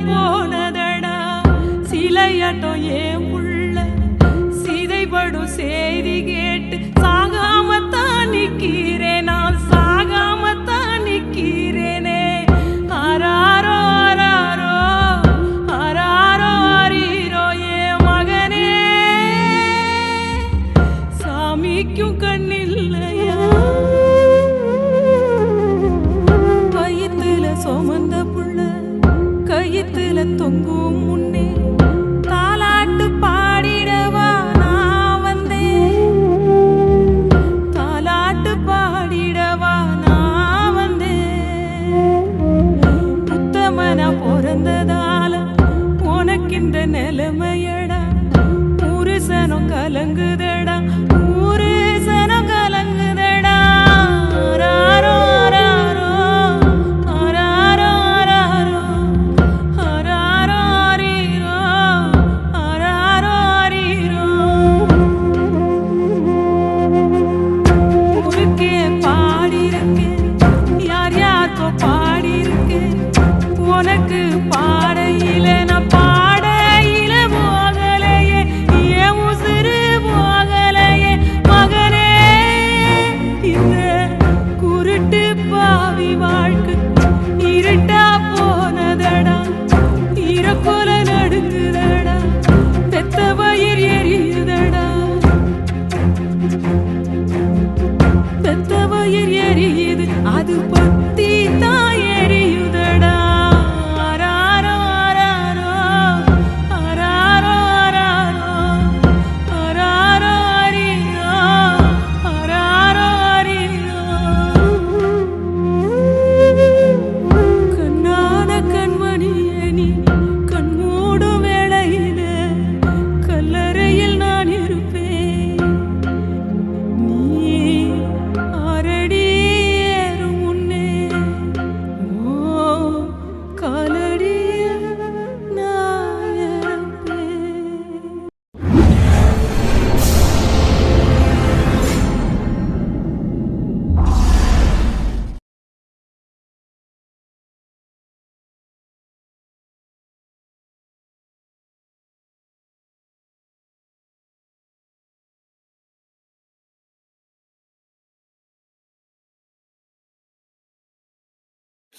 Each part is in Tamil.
போனதடா சிலையாட்டம் ஏன் உள்ள சிதைபடும் செய்தி கேட்டு சாகாமத்தான் நிக்கிறேன் நான் சாகாமத்தான் நிக்கிறேனே ஆராரோ ஆராரோ ஆராரோ அரீரோ என் மகனே சாமிக்கும் கண்ணில்லையா சுமந்த புள்ள கையத்துல தொங்கும் முன்னே தாலாட்டு பாடிடவா நான் வந்தேன் தாலாட்டு பாடிடவா நான் வந்தேன் உத்தமனா பிறந்ததால உனக்கு இந்த நிலைமையடா ஊரு சனம் கலங்குதடா ஊரு சனம் கலங்குதடா ராரோ உனக்கு பாடையில நான் பாடையில போகலையே என் உசுறு போகலையே மகனே இந்த குருட்டு பாவி வாழ்க்கை இருட்டா போனதடா இறக்கொல நடுங்குதடா பெத்த வயிறு எரியுதடா பெத்த வயிறு எரியுது அது பத்தி தான் எரியுதடா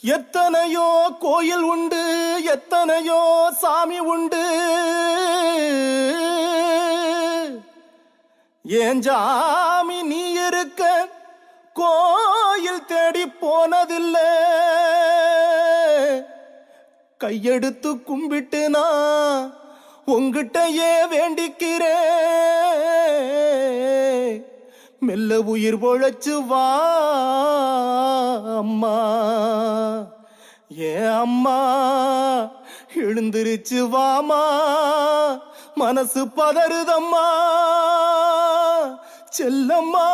எத்தனையோ கோயில் உண்டு எத்தனையோ சாமி உண்டு ஏன் சாமி நீ இருக்க கோயில் தேடி போனதில்லை கையெடுத்து கும்பிட்டு நான் உங்கிட்டயே வேண்டிக்கிறேன் மெல்ல உயிர் பொழைச்சு வா அம்மா ஏ அம்மா எழுந்திருச்சு வாமா மனசு பதறுதம்மா செல்லம்மா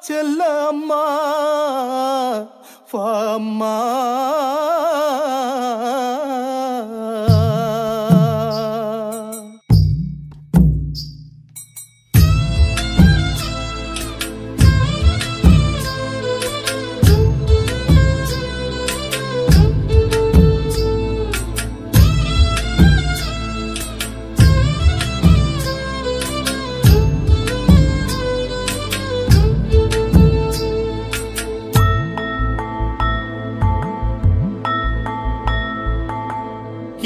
செல்ல அம்மா வா அம்மா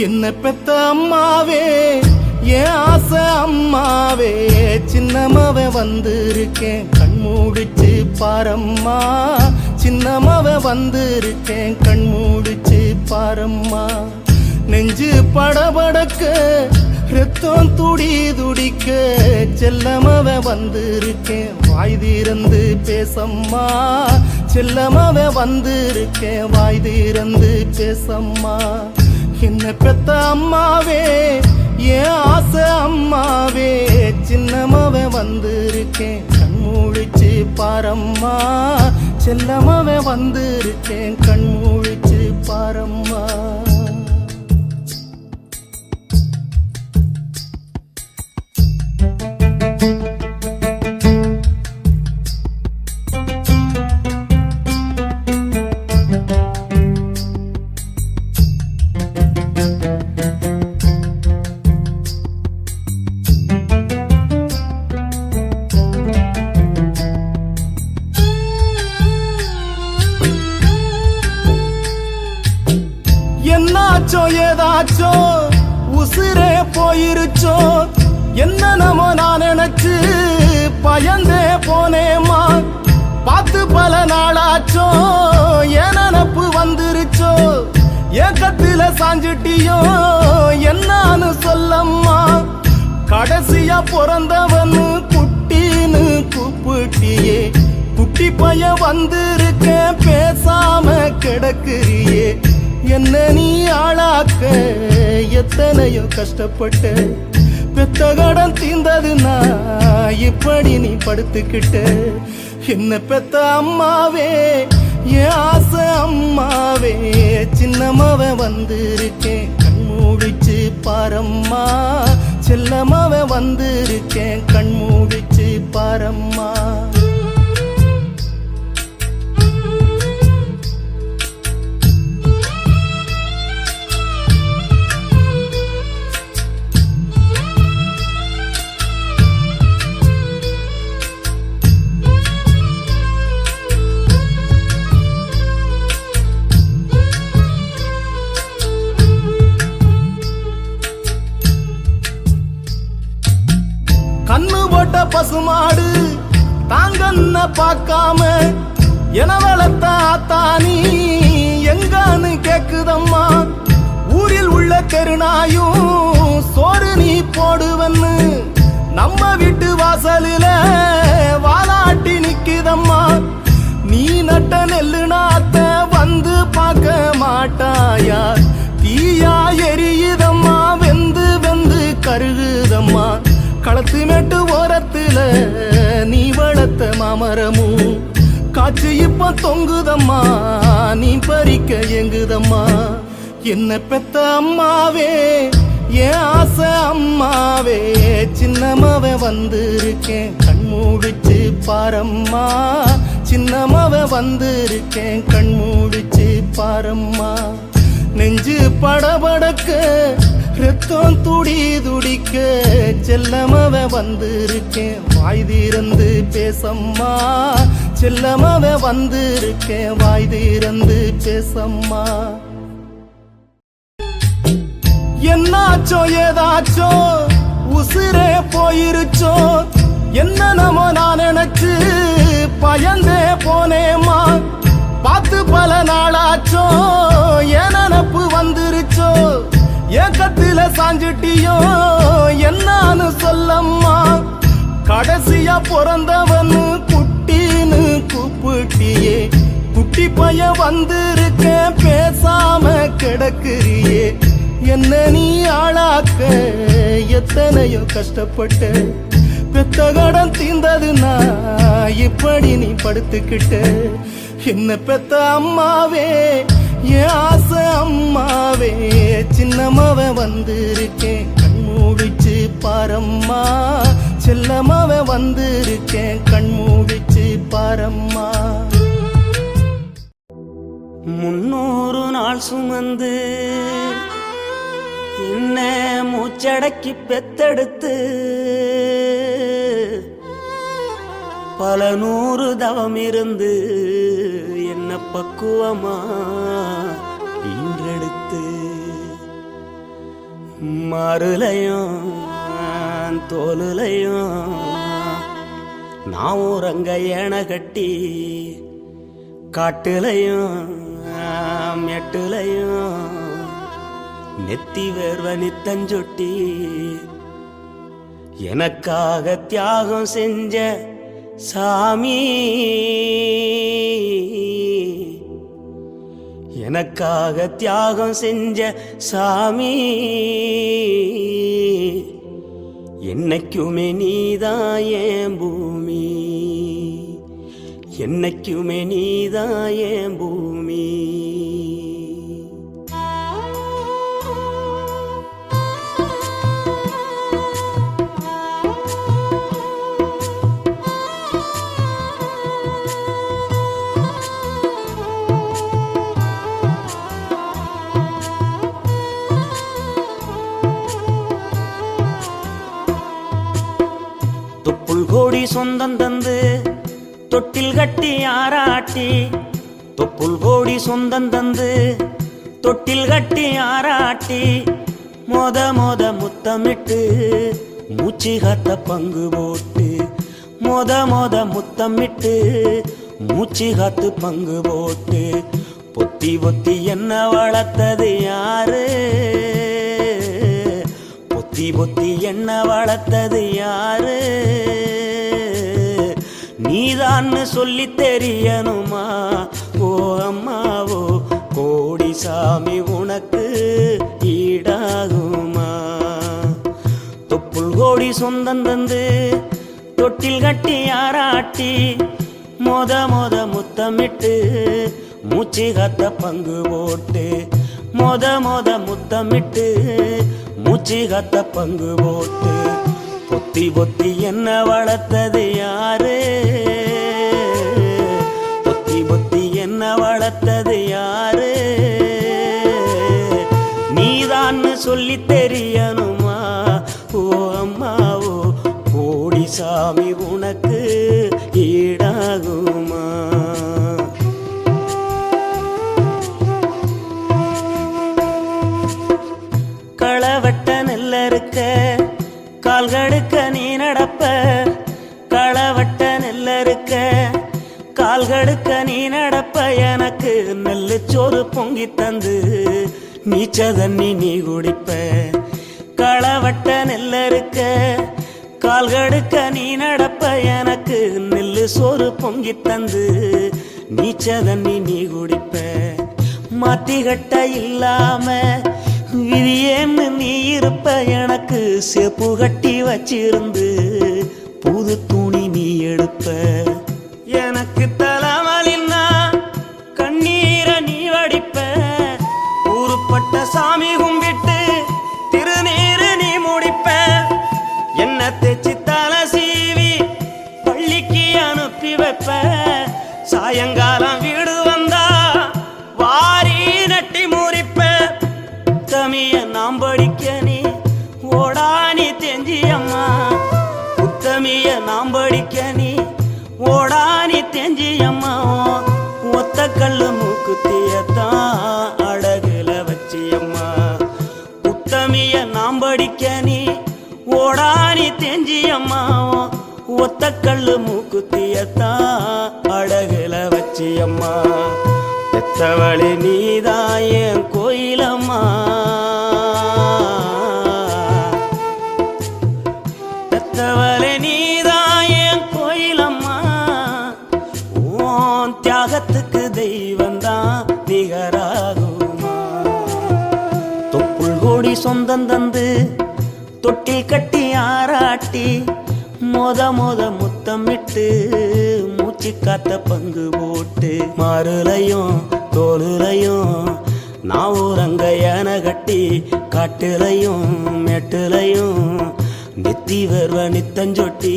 என்ன பெத்த அம்மாவே என் ஆசை அம்மாவே சின்னமாவே வந்திருக்கேன் கண் மூடிச்சு பாரம்மா சின்னமாவே வந்திருக்கேன் கண் மூடிச்சு பாரம்மா நெஞ்சு படபடக்க ரத்தம் துடி துடிக்க செல்லமாவே வந்திருக்கேன் வாய் திறந்து பேசம்மா செல்லமாவே வந்திருக்கேன் வாய் திறந்து பேசம்மா என்ன பெத்த அம்மாவே என் ஆசை அம்மாவே சின்னமாவே வந்திருக்கேன் கண் மூடிச்சு பாரம்மா செல்லமாவே வந்திருக்கேன் கண் மூடிச்சு பாரம்மா என்னாச்சோ ஏதாச்சோ உசுரே போயிருச்சோ என்ன நம்ம நான் நினைச்சு பயந்தே போனேமா பார்த்து பல நாளாச்சோ என் நினப்பு வந்துருச்சோ ஏக்கத்தில சாஞ்சிட்டியோ என்னான்னு சொல்லம்மா கடைசியா பிறந்தவனு குட்டின்னு கூப்பிட்டியே குட்டி பைய வந்திருக்கேன் பேசாம கிடக்குறியே என்ன நீ ஆளாக்க எத்தனையோ கஷ்டப்பட்ட பெத்த கடன் தீர்ந்ததுன்னா இப்படி நீ படுத்துக்கிட்ட என்ன பெத்த அம்மாவே என் ஆசை அம்மாவே சின்னமாவ வந்திருக்கேன் கண் மூடிச்சு பாரம்மா செல்லமாவ வந்திருக்கேன் கண் மூடிச்சு பாரம்மா கண்ணு போட்ட பசுமாடு தாங்கன்னு பார்க்காம என வளர்த்த ஆத்தானி எங்கான்னு கேக்குதம்மா ஊரில் உள்ள தெருநாயும் சோறு நீ போடுவன்னு நம்ம வீட்டு வாசலில வாலாட்டி நிக்குதம்மா நீ நட்ட நெல்லு நாத்த வந்து பார்க்க மாட்டாயா தீயா எரியுதம்மா வெந்து வெந்து கருகுதம்மா களத்து மேட்டு ஓரத்துல நீ வளர்த்த மாமரமும் காற்று இப்ப தொங்குதம்மா நீ பறிக்க எங்குதம்மா என்ன பெத்த அம்மாவே என் ஆசை அம்மாவே சின்னமாவ வந்திருக்கேன் கண் மூடிச்சு பாரம்மா சின்னமாவ வந்திருக்கேன் கண் மூடிச்சு பாரம்மா நெஞ்சு படபடக்க ரத்தம் துடி துடிக்க செல்லமாவ வந்திருக்கேன் வாய் திறந்து பேசம்மா செல்லமாவ வந்திருக்கேன் வாய் திறந்து பேசம்மா என்னாச்சோ ஏதாச்சோ உசுரே போயிருச்சோ என்ன நம்ம நான் நினைச்சு பயந்தே போனேமா பார்த்து பல நாளாச்சோ என் நினப்பு வந்துருச்சோ ஏக்கத்தில சாஞ்சிட்டியோ என்னான்னு சொல்லம்மா கடைசியா பிறந்தவனு குட்டின்னு கூப்பிட்டியே குட்டி பைய வந்திருக்கேன் பேசாம கிடக்குறியே என்ன நீ ஆளாக்க எத்தனையோ கஷ்டப்பட்ட பெத்த கடன் தீர்ந்ததுன்னா இப்படி நீ படுத்துக்கிட்ட என்ன பெத்த அம்மாவே என் ஆசை அம்மாவே சின்னமாவ வந்திருக்கேன் கண் மூடிச்சு பாரம்மா செல்லமாவ வந்திருக்கேன் கண் மூடிச்சு பாரம்மா 300 நாள் சுமந்து என்ன மூச்சடக்கி பெத்தெடுத்து பல 100 தவம் இருந்து என்ன பக்குவமா ஈன்றெடுத்து மறுலையும் தோலுலையும் நான் உறங்க ஏன கட்டி காட்டுலையும் மெட்டுலையும் நெத்தி வேர்வ நித்தஞ்சொட்டி எனக்காக தியாகம் செஞ்ச சாமி எனக்காக தியாகம் செஞ்ச சாமி என்னைக்குமே நீதான் என் பூமி என்னைக்குமே நீதான் என் பூமி தொப்புள் கோடி சொந்தம் தந்து தொட்டில் கட்டி ஆராட்டி தொப்புள் கோடி சொந்தம் தந்து தொட்டில் கட்டி ஆராட்டி மொத மொத முத்தமிட்டு மூச்சு காத்த பங்கு போட்டு மொத மொத முத்தமிட்டு மூச்சு காத்து பங்கு போட்டு பொத்தி பொத்தி என்ன வளர்த்தது யாரு பொத்தி பொத்தி என்ன வளர்த்தது யாரு நீதான்னு சொல்லி தெரியணுமா ஓ அம்மாவோ கோடி சாமி உனக்கு ஈடாகுமா தொப்புள் கோடி சொந்தம் தந்து தொட்டில் கட்டி ஆராட்டி மொத மொத முத்தமிட்டு மூச்சு காத்த பங்கு போட்டு மொத மொத முத்தமிட்டு மூச்சு காத்த பங்கு போட்டு பொத்தி பொத்தி என்ன வளர்த்தது யாரு பொத்தி பொத்தி என்ன வளர்த்தது யாரு நீதான்னு சொல்லி தெரியணுமா ஓ அம்மாவோ கோடி சாமி உனக்கு ஈடாகுமா களவட்ட நெல்ல இருக்க கால்கடுக்க நீ நடப்ப களவட்ட நெல்ல இருக்க கால்கடுக்க நீ நடப்ப எனக்கு நெல்லு சோறு பொங்கி தந்து நீச்ச தண்ணி நீ குடிப்ப களவட்ட நெல்ல இருக்க கால்கடுக்க நீ நடப்ப எனக்கு நெல்லு சோறு பொங்கி தந்து நீச்ச தண்ணி நீ குடிப்ப மாத்திகட்ட இல்லாம விதியேன்னு நீ இருப்ப எனக்கு செப்பு கட்டி வச்சிருந்து புது துணி நீ எடுப்ப எனக்கு தலைவலின்னா கண்ணீரை நீ வடிப்ப ஊருப்பட்ட சாமி கும்பிட்டு திருநீரு நீ முடிப்ப என்ன தேச்சி தலை சீவி பள்ளிக்கு அனுப்பி வைப்ப சாயங்காலம் வீடு வந்தா வாரி நட்டி முறிப்ப உத்தமிய நாம் படிக்க நீ ஓடானி தெஞ்சியம்மா உத்தமிய நாம் படிக்க நீ ஓடானி தெஞ்சியம்மா ஒத்த கல்லு மூக்குத்தியத்தான் அடகுல வச்சியம்மா உத்தமிய நாம் படிக்க நீ ஓடானி தெஞ்சியம்மா ஒத்த கல்லு மூக்குத்தியத்தான் அடகுல வச்சியம்மா பெத்தவளி நீதான் என் கோயிலம்மா பெத்தவளி நீதான் என் கோயிலம்மா ஓன் தியாகத்துக்கு தெய்வந்தான் நிகராகுமா தொப்புள் கோடி சொந்தம் தந்து தொட்டில் கட்டி ஆராட்டி மொத மொத முத்தமிட்டு மூச்சு காத்த பங்கு போட்டு மாறுலையும் தோலுலையும் நான் ஊரங்க யானை கட்டி காட்டுலையும் மேட்டுலையும் நித்தி வருவ நித்தஞ்சொட்டி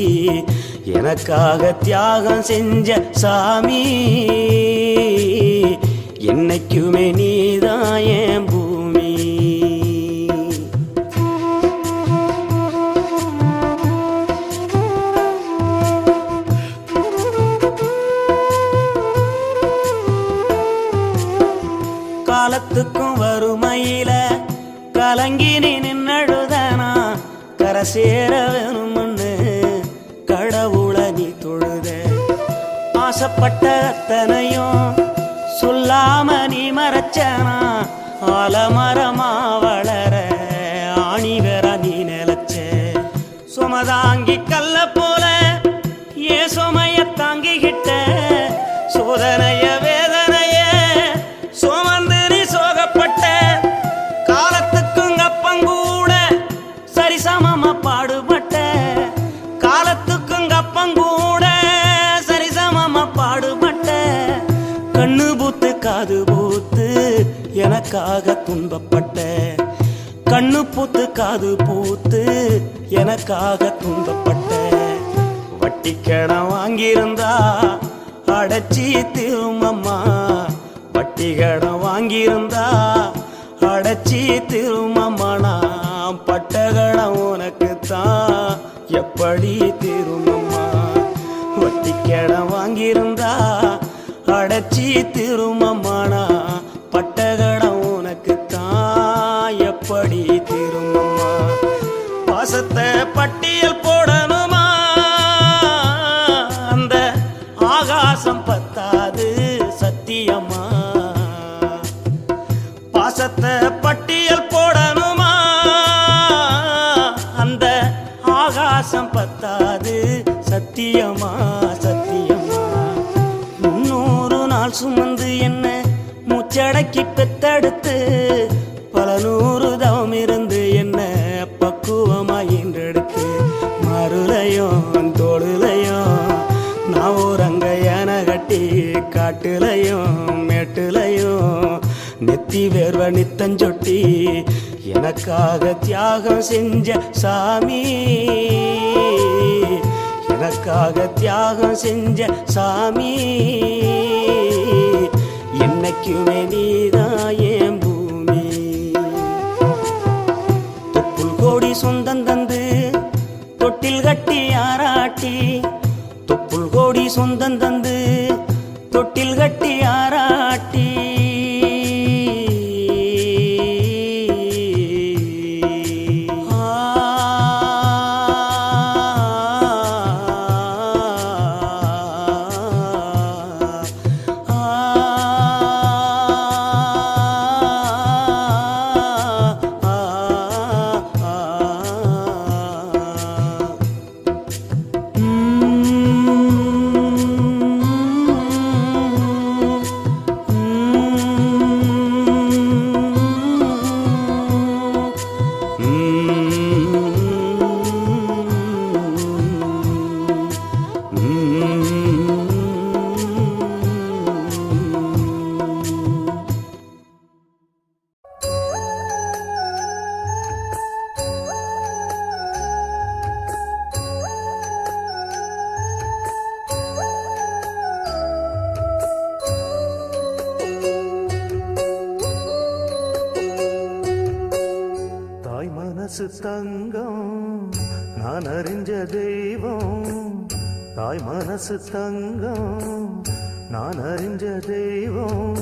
எனக்காக தியாகம் செஞ்ச சாமி என்னைக்குமே நீதான் என் பூமி காலத்துக்கும் வறுமையில கலங்கி நீ நின்னழுதனா கரை சேர வேணும்னு கடவுளை நீ தொழுத ஆசைப்பட்ட அத்தனையும் சொல்லாம நீ மறைச்சனா ஆலமரமா வளர ஆணி வேற நீ நிலச்ச சுமதாங்கி கல்ல போல ஏ சுமைய தாங்கிக்கிட்ட சோதனைய வேதனைய சுமந்து நீ சோகப்பட்ட காலத்துக்கும் அப்பங்கூட சரிசமமா பாடுபட்ட காலத்துக்கும் அப்பங்கூட சரிசமமா பாடுபட்ட கண்ணு பூத்து காது பூத்து எனக்காக துன்பப்பட்ட கண்ணு பூத்து காது பூத்து எனக்காக துன்பப்பட்ட வட்டி கடன் வாங்கியிருந்தா அடைச்சி திரும்பம்மா வட்டி கடன் வாங்கியிருந்தா அடைச்சி திரும்பம்மா நான் பட்ட கடன் உனக்குத்தான் எப்படி திரும்பம்மா வட்டி கடன் வாங்கியிருந்தா அடைச்சி திரும்பம்மா நான் பட்ட கடன் உனக்கு எப்படி திரும்பம்மா பாசத்தை பட்டியல் போடணுமா அந்த ஆகாசம் பத்தாது சத்தியமா பாசத்தை பட்டியல் போடணுமா அந்த ஆகாசம் பத்தாது சத்தியமா சத்தியமா 300 நாள் சுமந்து என்ன முச்சடக்கி பெத்தெடுத்து பல 100 தவம் இருந்து என்ன பக்குவமா ஈன்றெடுத்து மருளையும் தோடுலையும் நான் ஊரங்க யானை கட்டி காட்டுலையும் மேட்டுலையும் நெத்தி வேர்வ நித்தஞ்சொட்டி எனக்காக தியாகம் செஞ்ச சாமி எனக்காக தியாகம் செஞ்ச சாமி என்னைக்குமே நீதான் என் பூமி தொப்புள் கோடி சொந்தம் தந்து தொட்டில் கட்டி ஆராட்டி தொப்புள் கோடி சொந்தம் தந்து தொட்டில் கட்டி ஆராட்டி மனசு தங்கம் நான் அறிஞ்ச தெய்வம் தாய் மனசு தங்கம் நான் அறிஞ்ச தெய்வம்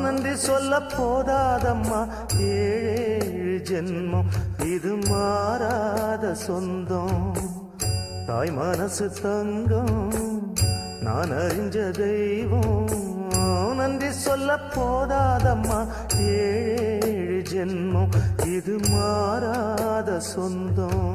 நன்றி சொல்ல போதாதம்மா 7 ஜென்மம் இது மாறாத சொந்தம் தாய் மனசு தங்கம் நான் அறிஞ்ச தெய்வம் நன்றி சொல்ல போதாதம்மா 7 ஜென்மம் இது மாறாத சொந்தம்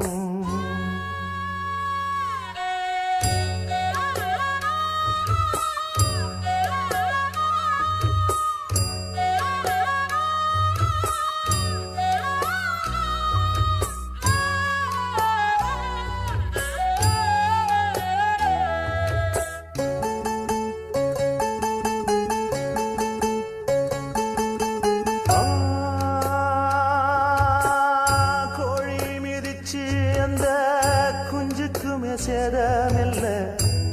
சேதமில்ல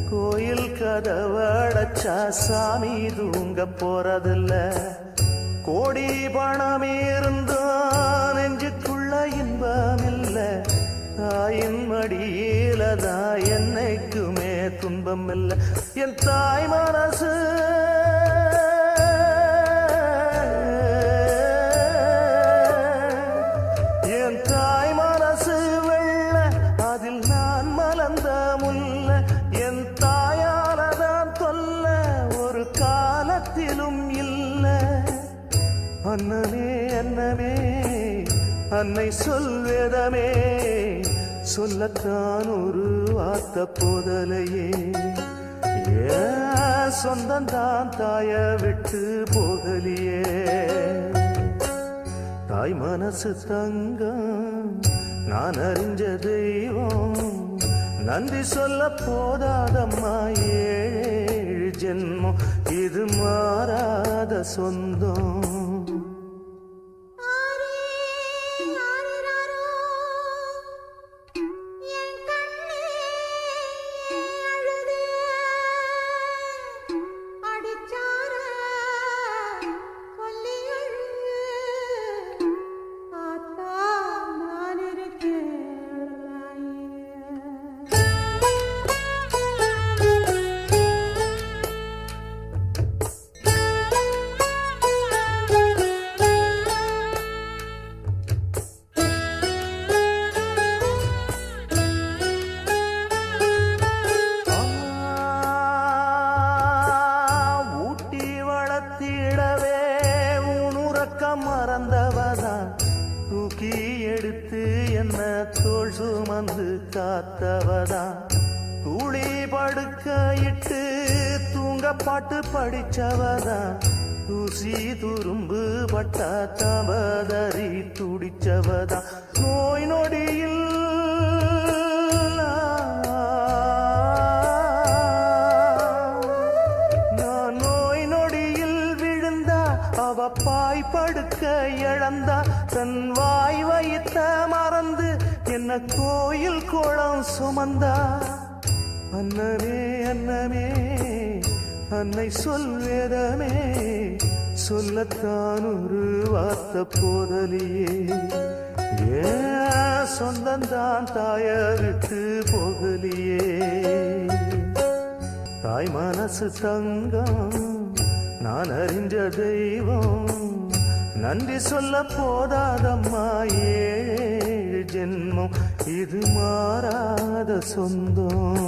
கோயில் கதவடைச்சா சாமி தூங்க போறதில்ல கோடி பணம் இருந்தும் நெஞ்சுக்குள்ள இன்பமில்ல தாயின் மடியில தான் என்னைக்குமே துன்பம் இல்லை என் தாய் மனசு என் தாய் மனசு வெள்ள அதில் நான் மலர்ந்த முல்ல என் தாயாலதான் தொல்ல ஒரு காலத்திலும் இல்லை அன்னமே அன்னமே அன்னை சொல்வேதமே சொல்லத்தான் ஒரு வார்த்தை போதலையே சொந்தந்தான் தாய விட்டு போகலியே தாய் மனசு தங்கம் நான் அறிஞ்ச தெய்வம் நன்றி சொல்ல போதாதம்மா 7 ஜென்மம் இது மாறாத சொந்தம் என்ன தோள் சுமந்து காத்தவதான் தூளி படுக்கையிட்டு தூங்க பாட்டு படிச்சவதான் தூசி துரும்பு பட்டா தபதறி துடிச்சவதான் நோய் நொடியில் நான் நோய் நொடியில் விழுந்தா அவ பாய் படுக்க இழந்தா தன் வாய் வைத்த மறந்து என்ன கோயில் கோலம் சுமந்தா அன்னமே அன்னமே அன்னை சொல்வேதமே சொல்லத்தான் ஒரு வார்த்தை போதலியே ஏன் சொந்தந்தான் தாய விட்டு போகலியே தாய் மனசு தங்கம் நான் அறிஞ்ச தெய்வம் நன்றி சொல்ல போதாதம்மா ஏழு ஜென்மம் இது மாறாத சொந்தம்